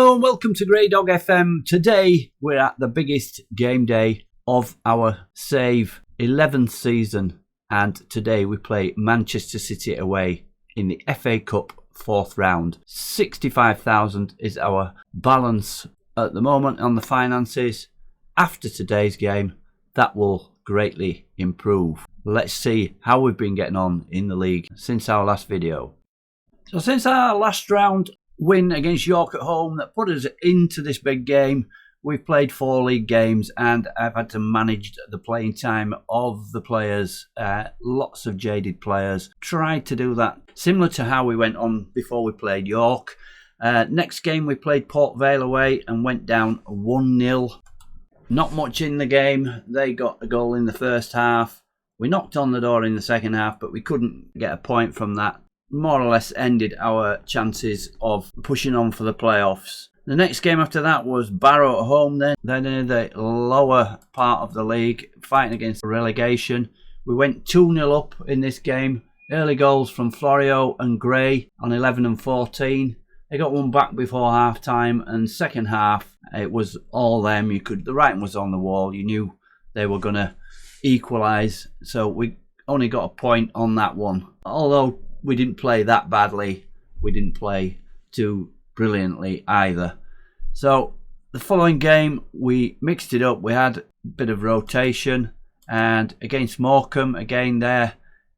Hello and welcome to Grey Dog FM. Today we're at the biggest game day of our Save 11th season, and today we play Manchester City away in the FA Cup 4th round. 65,000 is our balance at the moment on the finances. After today's game, that will greatly improve. Let's see how we've been getting on in the league since our last video. So since our last round win against York at home that put us into this big game, we've played 4 league games and I've had to manage the playing time of the players. Lots of jaded players. Tried to do that similar to how we went on before we played York. Next game we played Port Vale away and went down 1-0. Not much in the game. They got a goal in the first half. We knocked on the door in the second half, but we couldn't get a point from that. More or less ended our chances of pushing on for the playoffs. The next game after that was Barrow at home. Then in the lower part of the league, fighting against relegation. We went 2-0 up in this game. Early goals from Florio and Gray on 11 and 14. They got one back before half time, and second half it was all them. The writing was on the wall. You knew they were going to equalise, so we only got a point on that one. Although we didn't play that badly, we didn't play too brilliantly either. So the following game we mixed it up. We had a bit of rotation, and against Morecambe, again there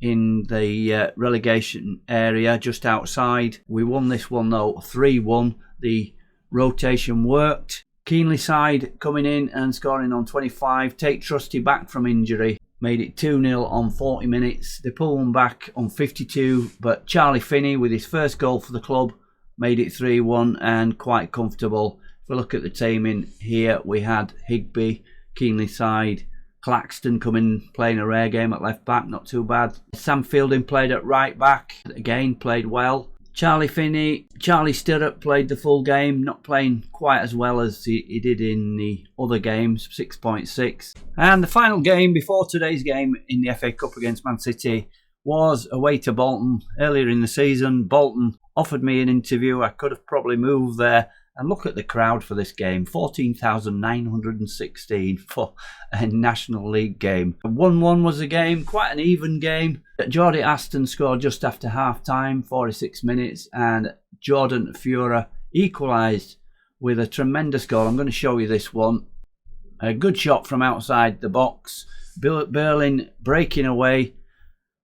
in the relegation area just outside, we won this one though 3-1. The rotation worked. Keenly side coming in and scoring on 25. Take Trusty back from injury. Made it 2-0 on 40 minutes. They pulled one back on 52, but Charlie Finney with his first goal for the club made it 3-1 and quite comfortable. If we look at the team in here, we had Higby, Keenly side, Claxton coming playing a rare game at left back, not too bad. Sam Fielding played at right back, again played well. Charlie Finney, Charlie Stirrup played the full game, not playing quite as well as he did in the other games, 6.6. And the final game before today's game in the FA Cup against Man City was away to Bolton. Earlier in the season, Bolton offered me an interview. I could have probably moved there. And look at the crowd for this game, 14,916 for a National League game. 1-1 was the game, quite an even game. Jordy Aston scored just after half-time, 46 minutes, and Jordan Fiora equalised with a tremendous goal. I'm going to show you this one. A good shot from outside the box. Berlin breaking away,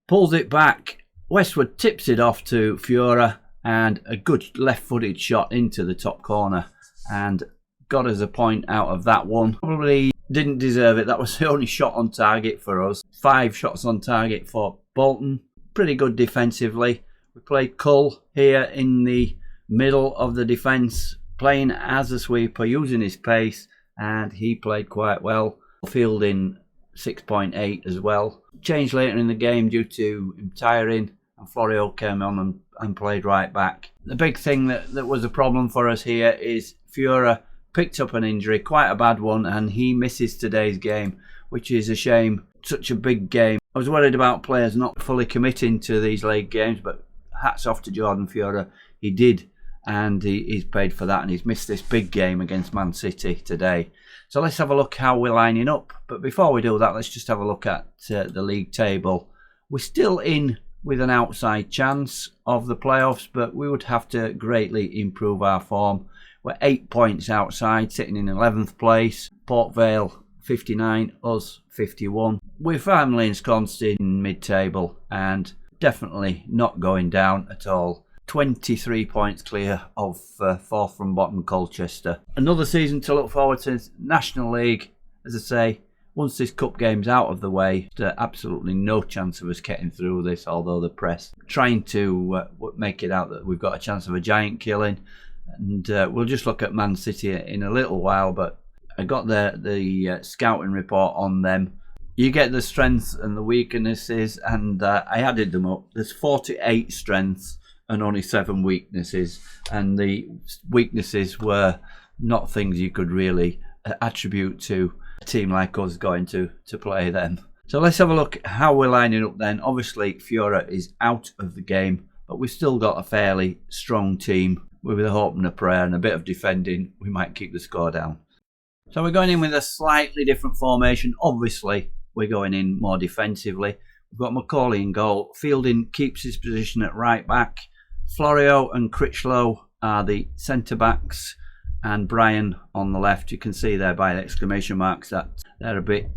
pulls it back. Westwood tips it off to Fiora, and a good left-footed shot into the top corner and got us a point out of that one. Probably didn't deserve it. That was the only shot on target for us. 5 shots on target for Bolton. Pretty good defensively. We played Cull here in the middle of the defence, playing as a sweeper, using his pace, and he played quite well. Fielding 6.8 as well. Changed later in the game due to him tiring, and Florio came on and played right back. The big thing that was a problem for us here is Fiora picked up an injury, quite a bad one, and he misses today's game, which is a shame. Such a big game. I was worried about players not fully committing to these league games, but hats off to Jordan Fiora. He did, and he's paid for that, and he's missed this big game against Man City today. So let's have a look how we're lining up. But before we do that, let's just have a look at the league table. We're still in with an outside chance of the playoffs, but we would have to greatly improve our form. We're 8 points outside, sitting in 11th place. Port Vale 59, us 51. We're firmly ensconced in mid-table and definitely not going down at all. 23 points clear of 4th from bottom Colchester. Another season to look forward to. National League, as I say. Once this cup game's out of the way, there's absolutely no chance of us getting through this, although the press trying to make it out that we've got a chance of a giant killing. And we'll just look at Man City in a little while, but I got the scouting report on them. You get the strengths and the weaknesses, and I added them up. There's 48 strengths and only 7 weaknesses, and the weaknesses were not things you could really attribute to a team like us going to play them. So let's have a look at how we're lining up then. Obviously Fiora is out of the game, but we've still got a fairly strong team. with a hope and a prayer and a bit of defending, we might keep the score down. So we're going in with a slightly different formation. Obviously, we're going in more defensively. We've got Macaulay in goal. Fielding keeps his position at right back. Florio and Critchlow are the centre-backs, and Brian on the left. You can see there by the exclamation marks that they're a bit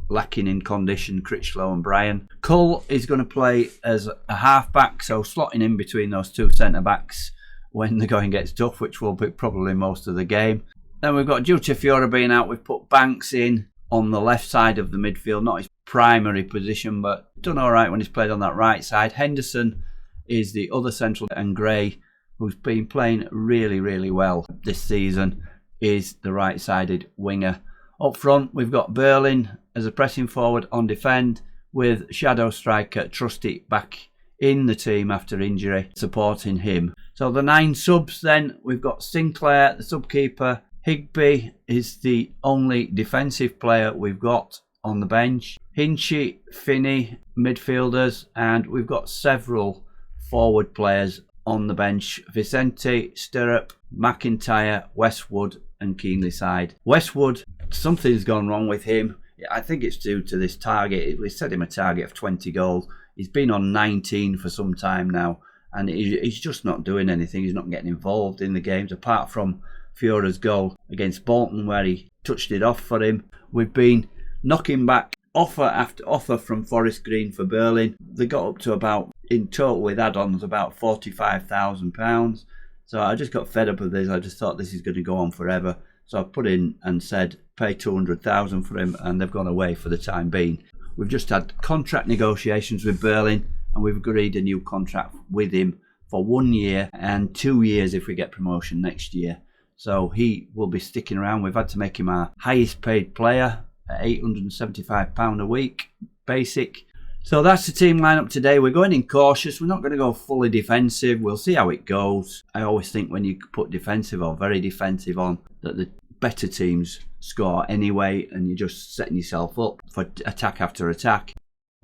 lacking in condition, Critchlow and Brian. Cull is going to play as a half-back, so slotting in between those two centre-backs when the going gets tough, which will be probably most of the game. Then we've got, due to Fiora being out, we've put Banks in on the left side of the midfield. Not his primary position, but done all right when he's played on that right side. Henderson is the other central, and Gray, who's been playing really, really well this season, is the right-sided winger. Up front, we've got Berlin as a pressing forward on defend, with shadow striker Trusty back in the team after injury, supporting him. So the 9 subs then, we've got Sinclair, the sub-keeper. Higby is the only defensive player we've got on the bench. Hinchy, Finney, midfielders, and we've got several forward players on the bench. Vicente, Stirrup, McIntyre, Westwood and Keenly side. Westwood, something's gone wrong with him. I think it's due to this target. We set him a target of 20 goals. He's been on 19 for some time now, and he's just not doing anything. He's not getting involved in the games, apart from Fiora's goal against Bolton, where he touched it off for him. We've been knocking back offer after offer from Forest Green for Berlin. They got up to about, in total with add-ons, about £45,000. So I just got fed up with this. I just thought this is going to go on forever. So I put in and said pay £200,000 for him, and they've gone away for the time being. We've just had contract negotiations with Berlin, and we've agreed a new contract with him for 1 year and 2 years if we get promotion next year. So he will be sticking around. We've had to make him our highest paid player at £875 a week, basic. So that's the team lineup today. We're going in cautious. We're not going to go fully defensive. We'll see how it goes. I always think when you put defensive or very defensive on, that the better teams score anyway, and you're just setting yourself up for attack after attack.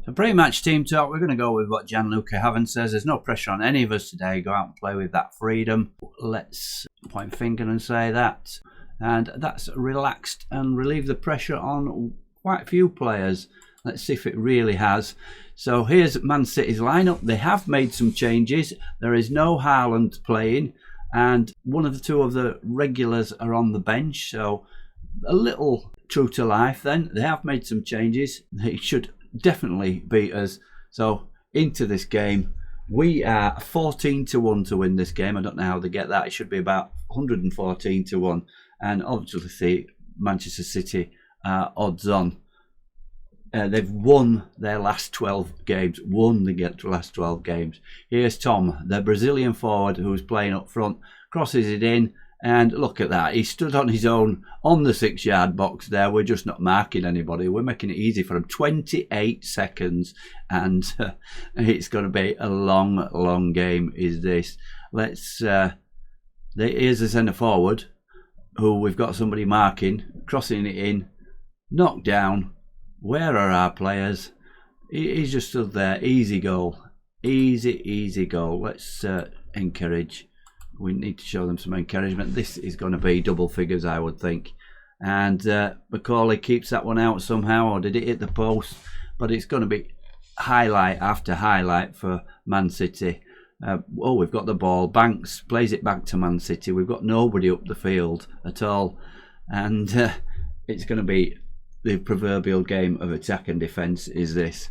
So pre-match team talk, we're going to go with what Gianluca Haven says. There's no pressure on any of us today. Go out and play with that freedom. Let's point finger and say that. And that's relaxed and relieve the pressure on quite a few players. Let's see if it really has. So here's Man City's lineup. They have made some changes. There is no Haaland playing, and one of the two of the regulars are on the bench. So a little true to life then. They have made some changes. They should definitely beat us. So into this game, we are 14 to 1 to win this game. I don't know how they get that. It should be about 114 to 1. And obviously Manchester City are odds on. They've won their last 12 games. Last 12 games. Here's Tom, the Brazilian forward who's playing up front. Crosses it in. And look at that. He stood on his own on the 6-yard box there. We're just not marking anybody. We're making it easy for him. 28 seconds. And it's going to be a long, long game, is this. Here's the centre forward, who we've got somebody marking. Crossing it in. Knocked down. Where are our players? He's just stood there. Easy goal. Easy goal. Let's encourage. We need to show them some encouragement. This is going to be double figures, I would think. And Macaulay keeps that one out somehow, or did it hit the post? But it's going to be highlight after highlight for Man City. We've got the ball. Banks plays it back to Man City. We've got nobody up the field at all. And it's going to be the proverbial game of attack and defence, is this.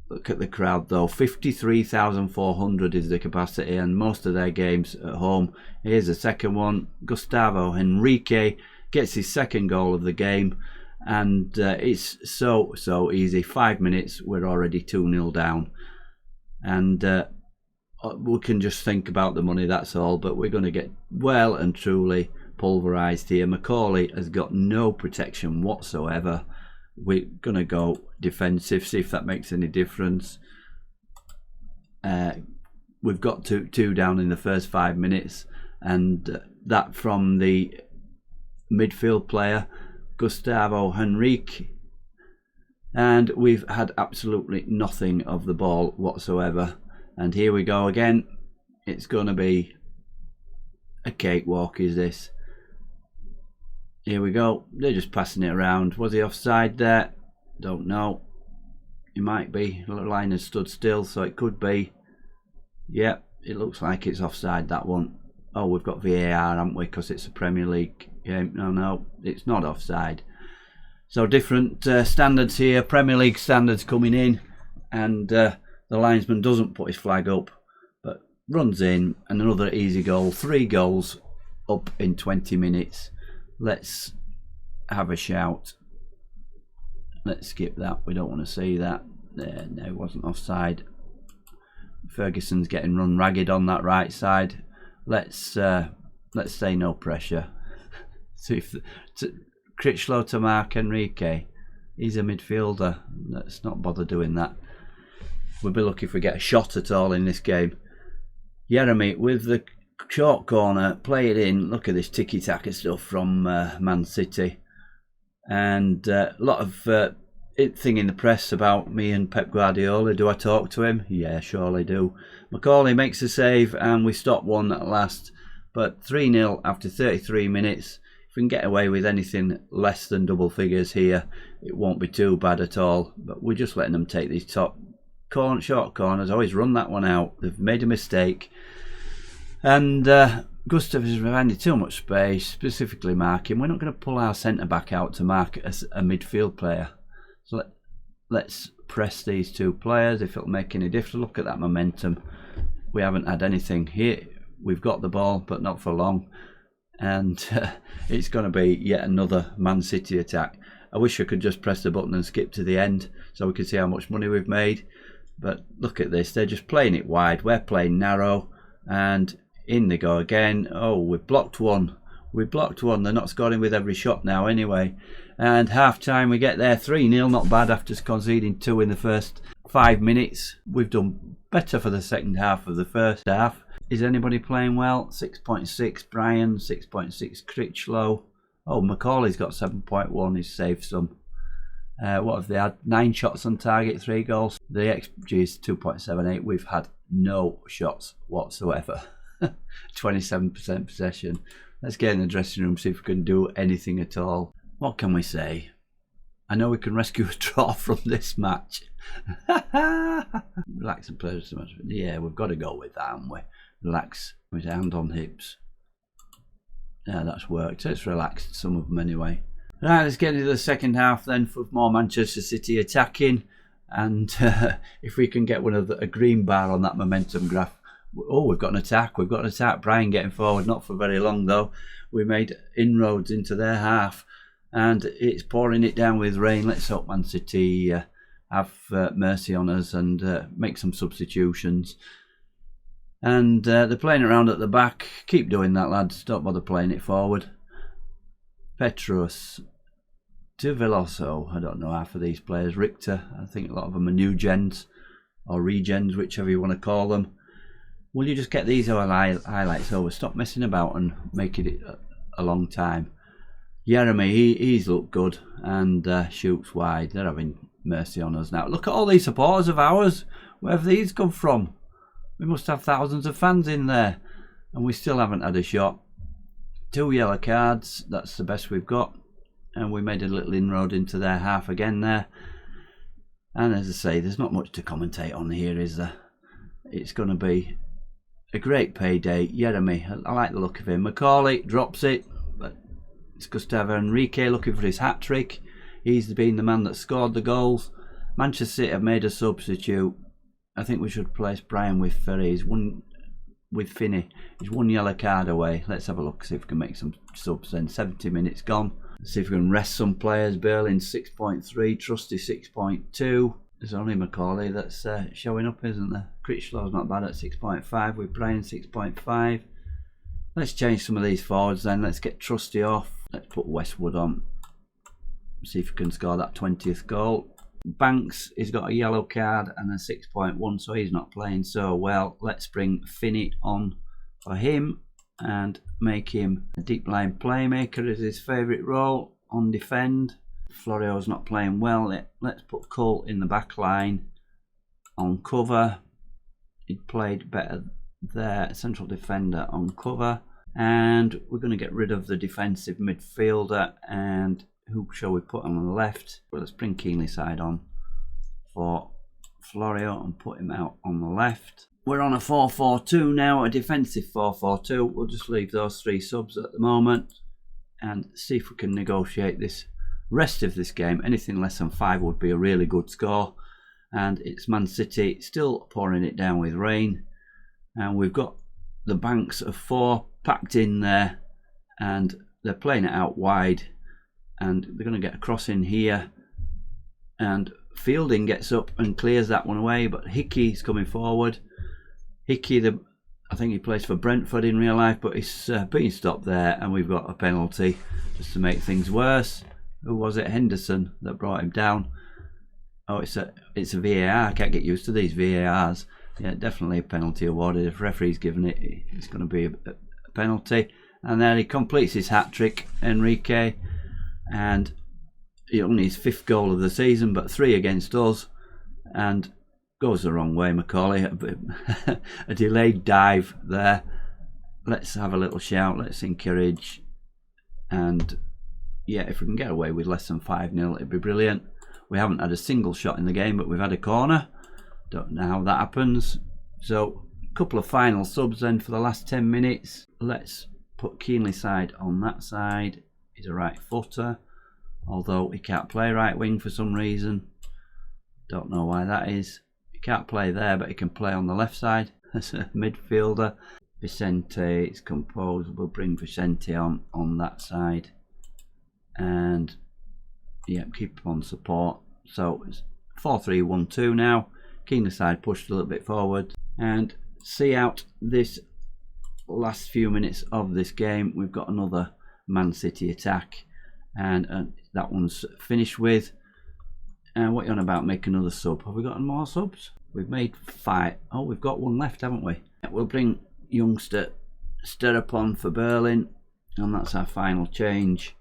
Look at the crowd though. 53,400 is the capacity, and most of their games at home. Here's the second one. Gustavo Henrique gets his second goal of the game, and it's so easy. 5 minutes, we're already 2-0 down, and we can just think about the money, that's all. But we're going to get well and truly pulverised here. Macaulay has got no protection whatsoever. We're going to go defensive, see if that makes any difference. We've got two down in the first 5 minutes, and that from the midfield player, Gustavo Henrique. And we've had absolutely nothing of the ball whatsoever. And here we go again. It's going to be a cakewalk is this? Here we go. They're just passing it around. Was he offside there? Don't know. He might be. The line has stood still, so it could be. Yep, it looks like it's offside, that one. Oh, we've got VAR, haven't we? Because it's a Premier League game. No, it's not offside. So different standards here. Premier League standards coming in, and the linesman doesn't put his flag up, but runs in, and another easy goal. 3 goals up in 20 minutes. Let's have a shout. Let's skip that. We don't want to see that. There, no, it wasn't offside. Ferguson's getting run ragged on that right side. Let's say no pressure. See if Critchlow to Mark Enrique. He's a midfielder. Let's not bother doing that. We'll be lucky if we get a shot at all in this game. Jeremy with the short corner, play it in. Look at this tiki-taka stuff from Man City. And a lot of thing in the press about me and Pep Guardiola. Do I talk to him? Yeah, surely do. Macaulay makes a save and we stop one at last. But 3-0 after 33 minutes. If we can get away with anything less than double figures here, it won't be too bad at all. But we're just letting them take these short corners. Always run that one out. They've made a mistake. And Gustav is finding too much space, specifically marking. We're not going to pull our centre back out to mark as a midfield player. So let's press these 2 players if it'll make any difference. Look at that momentum. We haven't had anything here. We've got the ball, but not for long. And it's going to be yet another Man City attack. I wish I could just press the button and skip to the end so we could see how much money we've made. But look at this. They're just playing it wide. We're playing narrow. And in they go again. Oh, we've blocked one. We've blocked one. They're not scoring with every shot now anyway. And half time we get there. 3-0. Not bad after conceding 2 in the first 5 minutes. We've done better for the second half of the first half. Is anybody playing well? 6.6 Brian, 6.6 Critchlow. Oh, Macaulay's got 7.1. He's saved some. What have they had? 9 shots on target, 3 goals. The XG is 2.78. We've had no shots whatsoever. 27% possession. Let's get in the dressing room, see if we can do anything at all. What can we say? I know we can rescue a draw from this match. Relax and play so much. Yeah, we've got to go with that, haven't we? Relax with hand on hips. Yeah, that's worked. It's relaxed, some of them anyway. Right, let's get into the second half then for more Manchester City attacking. And if we can get a green bar on that momentum graph. Oh, we've got an attack. We've got an attack. Brian getting forward, not for very long though. We made inroads into their half. And it's pouring it down with rain. Let's hope Man City have mercy on us and make some substitutions. And they're playing around at the back. Keep doing that, lads. Don't bother playing it forward. Petrus to Veloso. I don't know half of these players. Richter. I think a lot of them are new gens or regens, whichever you want to call them. Will you just get these highlights over? Stop messing about and making it a long time. Jeremy, he's looked good and shoots wide. They're having mercy on us now. Look at all these supporters of ours. Where have these come from? We must have thousands of fans in there. And we still haven't had a shot. 2 yellow cards. That's the best we've got. And we made a little inroad into their half again there. And as I say, there's not much to commentate on here, is there? It's going to be a great payday. Jeremy, I like the look of him. Macaulay drops it. But it's Gustavo Enrique looking for his hat-trick. He's been the man that scored the goals. Manchester City have made a substitute. I think we should place Brian with Ferry. He's one with Finney. He's 1 yellow card away. Let's have a look, see if we can make some subs then. 70 minutes gone. Let's see if we can rest some players. Berlin 6.3, Trusty 6.2. There's only Macaulay that's showing up, isn't there? Critchlow's not bad at 6.5 with Brian 6.5. Let's change some of these forwards then. Let's get Trusty off. Let's put Westwood on. See if we can score that 20th goal. Banks, he's got a yellow card and a 6.1, so he's not playing so well. Let's bring Finney on for him and make him a deep line playmaker as his favourite role on defend. Florio's not playing well. Let's put Cole in the back line on cover. He played better there. Central defender on cover. And we're going to get rid of the defensive midfielder. And who shall we put on the left? Well, let's bring Keelyside on for Florio and put him out on the left. We're on a 4-4-2 now, a defensive 4-4-2. We'll just leave those 3 subs at the moment and see if we can negotiate this rest of this game. Anything less than 5 would be a really good score. And it's Man City still pouring it down with rain. And we've got the banks of 4 packed in there. And they're playing it out wide. And they're going to get a cross in here. And Fielding gets up and clears that one away. But Hickey's coming forward. Hickey, I think he plays for Brentford in real life, but he's being stopped there, and we've got a penalty just to make things worse. Who was it? Henderson that brought him down. Oh, it's a VAR. I can't get used to these VARs. Yeah, definitely a penalty awarded. If referee's given it, it's going to be a penalty. And then he completes his hat-trick, Enrique, and he only his 5th goal of the season, but 3 against us, and goes the wrong way, Macaulay. A delayed dive there. Let's have a little shout. Let's encourage. And yeah, if we can get away with less than 5-0, it'd be brilliant. We haven't had a single shot in the game, but we've had a corner. Don't know how that happens. So, a couple of final subs then for the last 10 minutes. Let's put Keelyside on that side. He's a right footer, although he can't play right wing for some reason. Don't know why that is. Can't play there, but he can play on the left side as a midfielder. Vicente is composed. We'll bring Vicente on that side, and yeah, keep him on support. So it's 4-3-1-2 now. Keelyside pushed a little bit forward, and see out this last few minutes of this game. We've got another Man City attack, and that one's finished with. And what are you on about? Make another sub. Have we got more subs? We've made 5. Oh, we've got 1 left, haven't we? We'll bring youngster Stirrup on for Berlin, and that's our final change.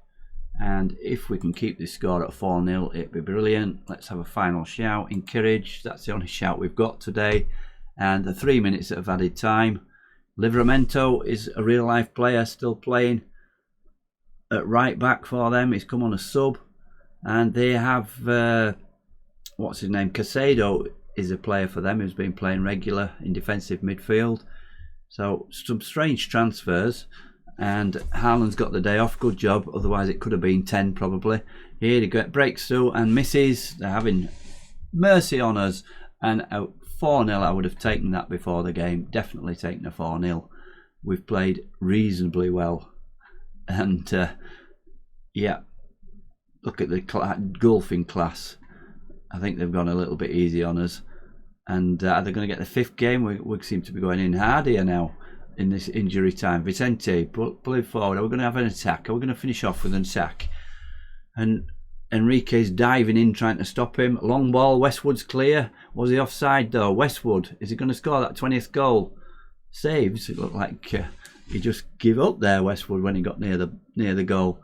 And if we can keep this score at 4-0, it'd be brilliant. Let's have a final shout. Encourage. That's the only shout we've got today. And the 3 minutes of added time. Livramento is a real life player, still playing at right back for them. He's come on a sub. And they have, what's his name? Casado is a player for them who's been playing regular in defensive midfield. So some strange transfers. And Haaland's got the day off. Good job. Otherwise it could have been 10 probably. Here he breaks through and misses. They're having mercy on us. And 4-0, I would have taken that before the game. Definitely taken a 4-0. We've played reasonably well. And yeah. Look at the golfing class. I think they've gone a little bit easy on us. And are they going to get the 5th game? We seem to be going in hard here now in this injury time. Vicente, pull it forward. Are we going to have an attack? Are we going to finish off with an attack? And Enrique's diving in, trying to stop him. Long ball. Westwood's clear. Was he offside though? Westwood, is he going to score that 20th goal? Saves. It looked like he just gave up there, Westwood, when he got near the goal.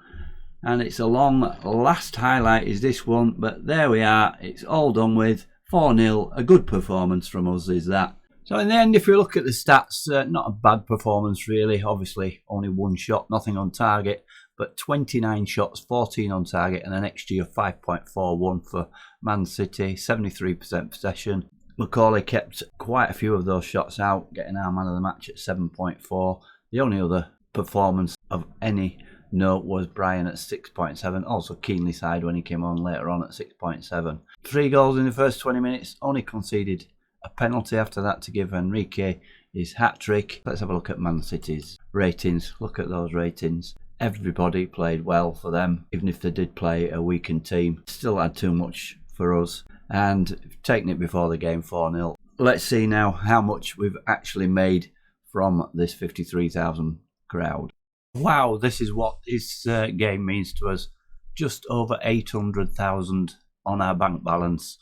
And it's a long last highlight is this one, but there we are. It's all done with. 4-0. A good performance from us is that. So in the end, if you look at the stats, not a bad performance really. Obviously, only 1 shot, nothing on target, but 29 shots, 14 on target, and an XG of 5.41 for Man City. 73% possession. Macaulay kept quite a few of those shots out, getting our man of the match at 7.4. The only other performance of any note was Brian at 6.7. Also Keelyside when he came on later on at 6.7. 3 goals in the first 20 minutes. Only conceded a penalty after that to give Enrique his hat-trick. Let's have a look at Man City's ratings. Look at those ratings. Everybody played well for them, even if they did play a weakened team. Still had too much for us, and taking it before the game 4-0. Let's see now how much we've actually made from this 53,000 crowd. Wow, this is what this game means to us. Just over 800,000 on our bank balance.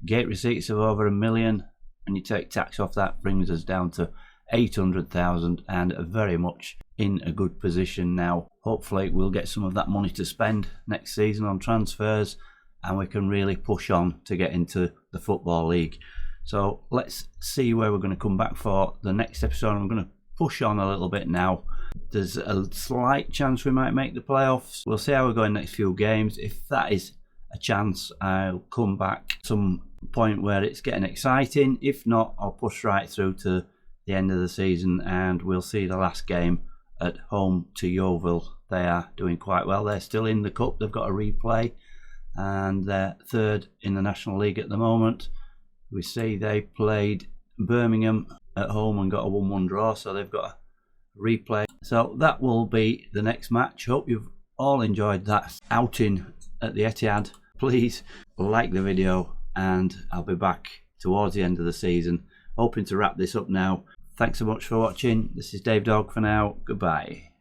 Gate receipts of over $1 million, and you take tax off that, brings us down to 800,000, and very much in a good position now. Hopefully we'll get some of that money to spend next season on transfers, and we can really push on to get into the Football League. So let's see where we're going to come back for the next episode. I'm going to push on a little bit now There's a slight chance we might make the playoffs. We'll see how we're going next few games. If that is a chance, I'll come back some point where it's getting exciting. If not, I'll push right through to the end of the season and we'll see the last game at home to Yeovil. They are doing quite well. They're still in the cup. They've got a replay and they're third in the National League at the moment. We see they played Birmingham at home and got a 1-1 draw, so they've got a replay. So that will be the next match. Hope you've all enjoyed that outing at the Etihad. Please like the video and I'll be back towards the end of the season, hoping to wrap this up now. Thanks so much for watching. This is Dave Dog for now. Goodbye.